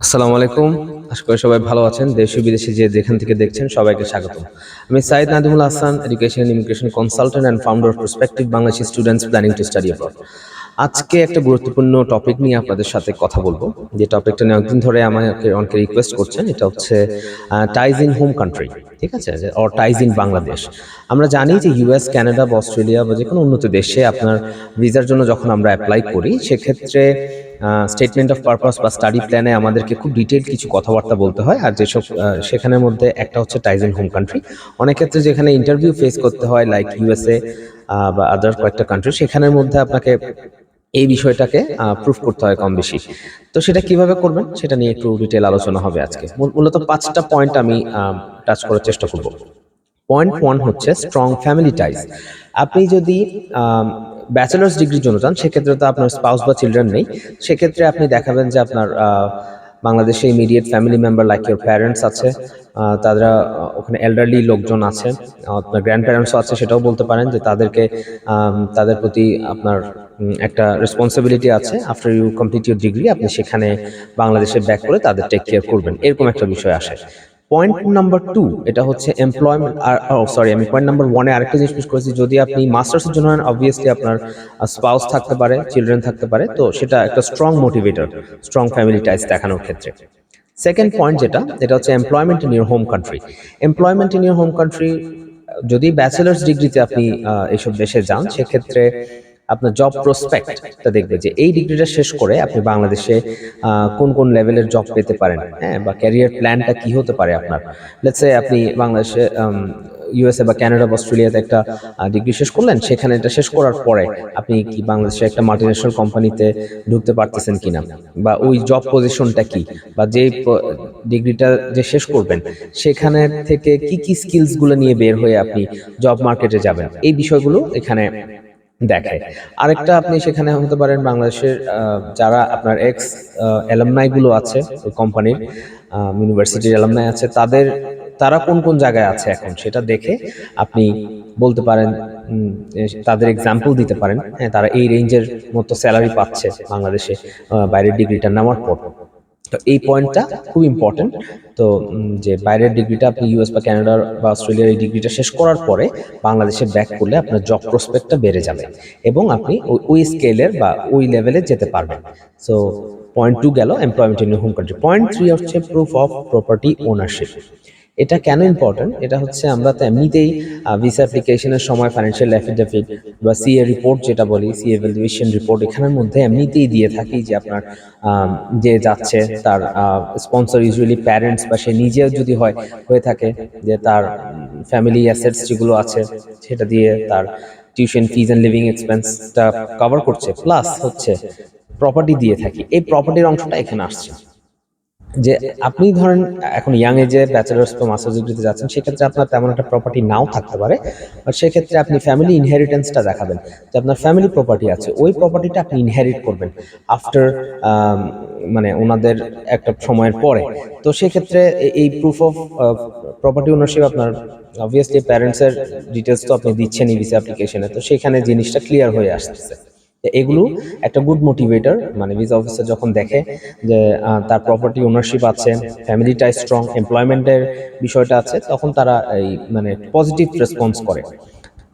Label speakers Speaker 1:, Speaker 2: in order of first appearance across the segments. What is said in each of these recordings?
Speaker 1: আসসালামু আলাইকুম। আশা করি সবাই ভালো আছেন। দেশ ও বিদেশে যে যেখান থেকে দেখছেন সবাইকে স্বাগতম। আমি Syed Nadimul Hasan, education and immigration consultant and founder of prospective Bangladeshi students planning to study abroad. আজকে একটা গুরুত্বপূর্ণ টপিক নিয়ে আপনাদের সাথে কথা বলবো। যে টপিকটা নিয়ে অনেকদিন ধরে আমাকে অনেকে রিকোয়েস্ট করছেন। এটা হচ্ছে টাইজ ইন হোম কান্ট্রি। ঠিক আছে? Or ties in Bangladesh. আমরা জানি যে ইউএস, কানাডা বা অস্ট্রেলিয়া বা যেকোনো উন্নত দেশে আপনার ভিসার জন্য যখন আমরা অ্যাপ্লাই করি সেক্ষেত্রে স্টেটমেন্ট অফ পারপাস বা স্টাডি প্ল্যানে আমাদেরকে খুব ডিটেইল কিছু কথাবার্তা বলতে হয়। আর যেসব সেখানের মধ্যে একটা হচ্ছে টাইজ ইন হোম কান্ট্রি। অনেক ক্ষেত্রে যেখানে ইন্টারভিউ ফেস করতে হয় লাইক ইউএসএ বা আদার কয়েকটা কান্ট্রি, সেখানের মধ্যে আপনাকে এই বিষয়টাকে প্রুফ করতে হয় কম বেশি। তো সেটা কিভাবে করবেন সেটা নিয়ে একটু ডিটেইল আলোচনা হবে আজকে। মূলত ৫টা পয়েন্ট আমি টাচ করার চেষ্টা করব। পয়েন্ট 1 হচ্ছে স্ট্রং ফ্যামিলি টাইজ। আপনি যদি ব্যাচেলার্স ডিগ্রির জন্য যান সেক্ষেত্রে তো আপনার স্পাউস বা চিলড্রেন নেই। সেক্ষেত্রে আপনি দেখাবেন যে আপনার বাংলাদেশে immediate family member like your parents আছে, তারা ওখানে এল্ডারলি লোকজন আছে, আপনার গ্র্যান্ড প্যারেন্টসও আছে, সেটাও বলতে পারেন যে তাদেরকে তাদের প্রতি আপনার একটা রেসপন্সিবিলিটি আছে। After you complete your degree আপনি সেখানে বাংলাদেশে ব্যাক করে তাদের টেক কেয়ার করবেন, এরকম একটা বিষয় আসে। পয়েন্ট নাম্বার 2 এটা হচ্ছে এমপ্লয়মেন্ট। সরি, আমি পয়েন্ট নাম্বার 1 এ আরেকটা জিনিস মিস করেছি। যদি আপনি মাস্টার্সের জন্য নেন অবভিয়াসলি আপনার স্পাউস থাকতে পারে, চিলড্রেন থাকতে পারে, তো সেটা একটা strong motivator strong family ties দেখানোর ক্ষেত্রে। সেকেন্ড পয়েন্ট এটা হচ্ছে employment in your home country. Employment in your home country, যদি ব্যাচেলার্স ডিগ্রিতে আপনি এইসব দেশে যান সেক্ষেত্রে আপনার জব প্রসপেক্টটা দেখবে যে এই ডিগ্রিটা শেষ করে আপনি বাংলাদেশে কোন কোন লেভেলের জব পেতে পারেন, হ্যাঁ, বা ক্যারিয়ার প্ল্যানটা কি হতে পারে আপনার। লেটস সে আপনি বাংলাদেশে ইউএসএ বা কানাডা বা অস্ট্রেলিয়াতে একটা ডিগ্রি শেষ করলেন, সেখানে এটা শেষ করার পরে আপনি কি বাংলাদেশে একটা মাল্টিন্যাশনাল কোম্পানিতে ঢুকতে পারতেছেন কিনা, বা ওই জব পজিশনটা কি, বা যে ডিগ্রিটা যে শেষ করবেন সেখানে থেকে কি কি স্কিলস গুলো নিয়ে বের হয়ে আপনি জব মার্কেটে যাবেন, এই বিষয়গুলো এখানে দেখে। আরেকটা আপনি সেখানে হতে পারেন বাংলাদেশের যারা আপনার এক্স অ্যালামনাই গুলো আছে ওই কোম্পানির, ইউনিভার্সিটির অ্যালামনাই আছে, তারা কোন কোন জায়গায় আছে এখন সেটা দেখে আপনি বলতে পারেন, তাদের এক্সাম্পল দিতে পারেন, হ্যাঁ, তারা এই রেঞ্জের মতো স্যালারি পাচ্ছে বাংলাদেশে বাইরের ডিগ্রিটা নেওয়ার পর। তো এই পয়েন্টটা খুব ইম্পর্টেন্ট। তো যে বাইরের ডিগ্রিটা আপনি ইউএস বা কানাডা বা অস্ট্রেলিয়ার এই ডিগ্রিটা শেষ করার পরে বাংলাদেশে ব্যাক করলে আপনার জব প্রসপেক্টটা বেড়ে যাবে এবং আপনি ওই স্কেলের বা ওই লেভেলে যেতে পারবেন। সো পয়েন্ট 2 গেল employment in home country. Point 3 হচ্ছে প্রুফ অফ প্রপার্টি ওনারশিপ। এটা কেন ইম্পর্টেন্ট? এটা হচ্ছে আমরা তো এমনিতেই ভিসা অ্যাপ্লিকেশনের সময় ফাইন্যান্সিয়াল অ্যাফিডেভিট বা সিএ রিপোর্ট যেটা বলি, সিএ ভ্যালুয়েশন রিপোর্ট, এখানের মধ্যে এমনিতেই দিয়ে থাকি যে আপনার যে যাচ্ছে তার স্পন্সর ইউজুয়ালি প্যারেন্টস বা সে নিজেও যদি হয়ে থাকে যে তার ফ্যামিলি অ্যাসেটস যেগুলো আছে সেটা দিয়ে তার টিউশন ফিজ অ্যান্ড লিভিং এক্সপেন্সটা কভার করছে, প্লাস হচ্ছে প্রপার্টি দিয়ে থাকি। এই প্রপার্টির অংশটা এখানে আসছে। যে আপনি ধরেন এখন ইয়াং এজে ব্যাচেলার্স বা মাস্টার্স ডিগ্রিতে যাচ্ছেন, সেক্ষেত্রে আপনার তেমন একটা প্রপার্টি নাও থাকতে পারে, বাট সেক্ষেত্রে আপনি ফ্যামিলি ইনহেরিটেন্সটা দেখাবেন যে আপনার ফ্যামিলি প্রপার্টি আছে, ওই প্রপার্টিটা আপনি ইনহেরিট করবেন আফটার মানে ওনাদের একটা সময়ের পরে। তো সেক্ষেত্রে এই প্রুফ অফ প্রপার্টি ওনারশিপ আপনার অবভিয়াসলি প্যারেন্টসের ডিটেলস তো আপনি দিচ্ছেনই ভিসা অ্যাপ্লিকেশনে, তো সেখানে জিনিসটা ক্লিয়ার হয়ে আসতেছে। এগুলো একটা গুড মোটিভেটর, মানে ভিসা অফিসার যখন দেখে যে তার প্রপার্টি ওনারশিপ আছে, ফ্যামিলিটা স্ট্রং, এমপ্লয়মেন্টের বিষয়টা আছে, তখন তারা এই মানে পজিটিভ রেসপন্স করে।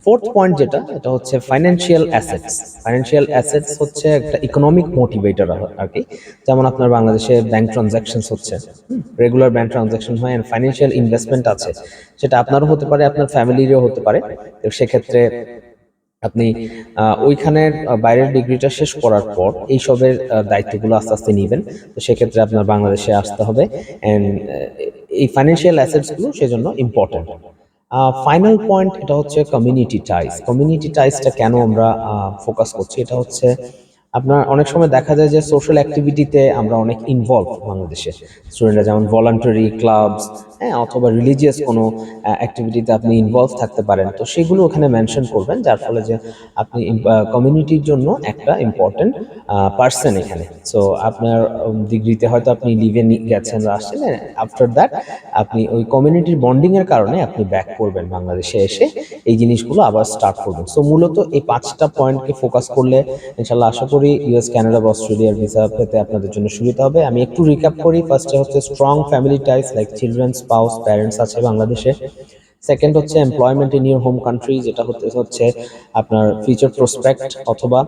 Speaker 1: ফোর্থ পয়েন্ট এটা হচ্ছে ফাইন্যান্সিয়াল অ্যাসেটস। ফাইন্যান্সিয়াল অ্যাসেটস হচ্ছে একটা ইকোনমিক মোটিভেটর আর কি। যেমন আপনার বাংলাদেশে ব্যাংক ট্রানজাকশনস হচ্ছে, রেগুলার ব্যাংক ট্রানজাকশন হয়, এন্ড ফাইন্যান্সিয়াল ইনভেস্টমেন্ট আছে, সেটা আপনারও হতে পারে আপনার ফ্যামিলিরও হতে পারে। তো সেক্ষেত্রে আপনি ওইখানের বাইরের ডিগ্রিটা শেষ করার পর এইসবের দায়িত্বগুলো আস্তে আস্তে নিবেন। তো সেক্ষেত্রে আপনার বাংলাদেশে আসতে হবে, অ্যান্ড এই ফাইন্যান্সিয়াল অ্যাসেটসগুলো সেজন্য ইম্পর্টেন্ট। ফাইনাল পয়েন্ট এটা হচ্ছে কমিউনিটি টাইজ। কমিউনিটি টাইজটা কেন আমরা ফোকাস করছি? এটা হচ্ছে আপনার অনেক সময় দেখা যায় যে সোশ্যাল অ্যাক্টিভিটিতে আমরা অনেক ইনভলভ বাংলাদেশে স্টুডেন্টরা, যেমন ভলান্টারি ক্লাবস, হ্যাঁ, অথবা রিলিজিয়াস কোনো অ্যাক্টিভিটিতে আপনি ইনভলভ থাকতে পারেন, তো সেগুলো ওখানে মেনশন করবেন, যার ফলে যে আপনি কমিউনিটির জন্য একটা ইম্পর্টেন্ট পার্সন এখানে। সো আপনার ডিগ্রিতে হয়তো আপনি লিভে গেছেন বা আসছেন, আফটার দ্যাট আপনি ওই কমিউনিটির বন্ডিং এর কারণে আপনি ব্যাক করবেন বাংলাদেশে এসে এই জিনিসগুলো আবার স্টার্ট করবেন। সো মূলত এই 5টা পয়েন্টকে ফোকাস করলে ইনশাল্লাহ আশা করি ইউএস, কানাডা বা অস্ট্রেলিয়ার ভিসা পেতে আপনাদের জন্য সুবিধা হবে। আমি একটু রিক্যাপ করি। ফার্স্টে হচ্ছে স্ট্রং ফ্যামিলি টাইস লাইক চিলড্রেন, স্পাউস, প্যারেন্টস আছে বাংলাদেশে। সেকেন্ড হচ্ছে employment in your home country, যেটা হচ্ছে আপনার ফিউচার প্রসপেক্ট, অথবা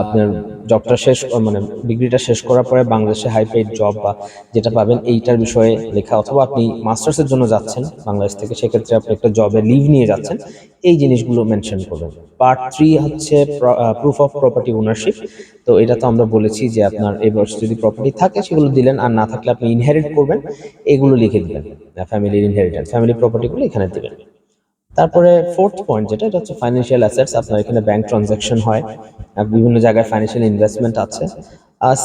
Speaker 1: আপনার জবটা শেষ মানে ডিগ্রিটা শেষ করার পরে বাংলাদেশে হাই পেইড জব বা যেটা পাবেন এইটার বিষয়ে লেখা, অথবা আপনি মাস্টার্সের জন্য যাচ্ছেন বাংলাদেশ থেকে, সেক্ষেত্রে আপনি একটা জবে লিভ নিয়ে যাচ্ছেন, এই জিনিসগুলো মেনশন করবেন। পার্ট 3 হচ্ছে প্রুফ অফ প্রপার্টি ওনারশিপ। তো এটা তো আমরা বলেছি যে আপনার এবার যদি প্রপার্টি থাকে সেগুলো দিলেন, আর না থাকলে আপনি ইনহেরিট করবেন, এগুলো লিখে দিবেন। ফ্যামিলির ইনহেরিটেন্স, ফ্যামিলি প্রপার্টিগুলো এখানে দিবেন। তারপরে ফোর্থ পয়েন্ট যেটা, এটা হচ্ছে ফাইন্যান্সিয়াল অ্যাসেটস। আপনার এখানে ব্যাংক ট্রানজাকশন হয়, বিভিন্ন জায়গায় ফাইন্যান্সিয়াল ইনভেস্টমেন্ট আছে।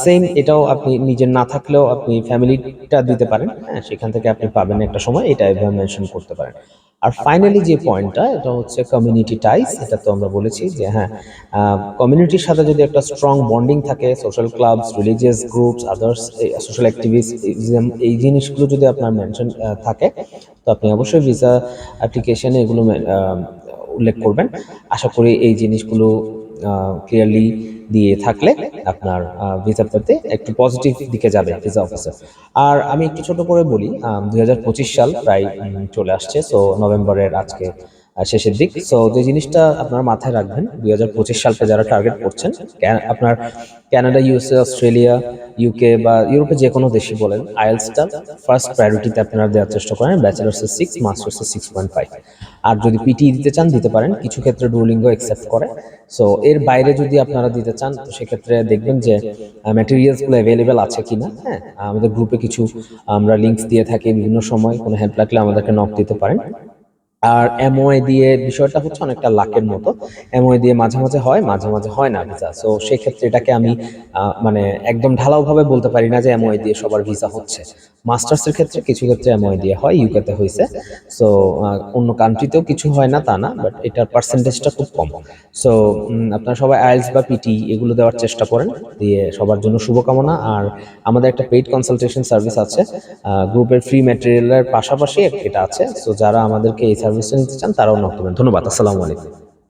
Speaker 1: সেম এটাও আপনি নিজের না থাকলেও আপনি ফ্যামিলিটা দিতে পারেন, হ্যাঁ, সেখান থেকে আপনি পাবেন একটা সময়, এটা এভাবে মেনশন করতে পারেন। আর ফাইনালি যে পয়েন্টটা, এটা হচ্ছে কমিউনিটি টাইস। এটা তো আমরা বলেছি যে হ্যাঁ, কমিউনিটির সাথে যদি একটা স্ট্রং বন্ডিং থাকে, social clubs, religious groups, others social activism, এই জিনিসগুলো যদি আপনার মেনশন থাকে, তো আপনি অবশ্যই ভিসা অ্যাপ্লিকেশনে এগুলো উল্লেখ করবেন। আশা করি এই জিনিসগুলো ক্লিয়ারলি দিয়ে থাকলে আপনার ভিসা পেতে একটু পজিটিভ দিকে যাবে ভিসা অফিসার। আর আমি একটু ছোট করে বলি, 2025 সাল প্রায় চলে আসছে। সো নভেম্বরের আজকে শেষের দিক। সো যে জিনিসটা আপনারা মাথায় রাখবেন, 2025 সালকে যারা টার্গেট করছেন, আপনার কানাডা, ইউএসএ, অস্ট্রেলিয়া, ইউকে বা ইউরোপে যে কোনো দেশই বলেন, আইএলটিএসটা ফার্স্ট প্রায়োরিটিতে আপনারা দেওয়ার চেষ্টা করেন। ব্যাচেলার্সে 6, মাস্টার্সে 6.5। আর যদি পিটি দিতে চান দিতে পারেন, কিছু ক্ষেত্রে ডুওলিঙ্গো অ্যাকসেপ্ট করে। সো এর বাইরে যদি আপনারা দিতে চান, তো সেক্ষেত্রে দেখবেন যে ম্যাটেরিয়ালসগুলো অ্যাভেলেবেল আছে কিনা। হ্যাঁ, আমাদের গ্রুপে কিছু আমরা লিঙ্কস দিয়ে থাকি, বিভিন্ন সময় কোনো হেল্প লাগলে আমাদেরকে নক দিতে পারেন। আর এমওআই দিয়ে বিষয়টা হচ্ছে অনেকটা লাকের মতো। এমওআই দিয়ে মাঝে মাঝে হয়, মাঝে মাঝে হয় না ভিসা। সো সেক্ষেত্রে এটাকে আমি মানে একদম ঢালাওভাবে বলতে পারি না যে এমওআই দিয়ে সবার ভিসা হচ্ছে। মাস্টার্সের ক্ষেত্রে কিছু ক্ষেত্রে এমওআই দিয়ে হয়, ইউকেতে হয়েছে। সো অন্য কান্ট্রিতেও কিছু হয় না তা না, বাট এটার পার্সেন্টেজটা খুব কম। সো আপনারা সবাই আইএলটিএস বা পিটি এগুলো দেওয়ার চেষ্টা করেন, দিয়ে সবার জন্য শুভকামনা। আর আমাদের একটা পেইড কনসালটেশন সার্ভিস আছে, গ্রুপের ফ্রি ম্যাটেরিয়ালের পাশাপাশি এটা আছে। সো যারা আমাদেরকে এই সার্ভিসটা নিতে চান তারাও নক করবেন। ধন্যবাদ। আসসালামু আলাইকুম।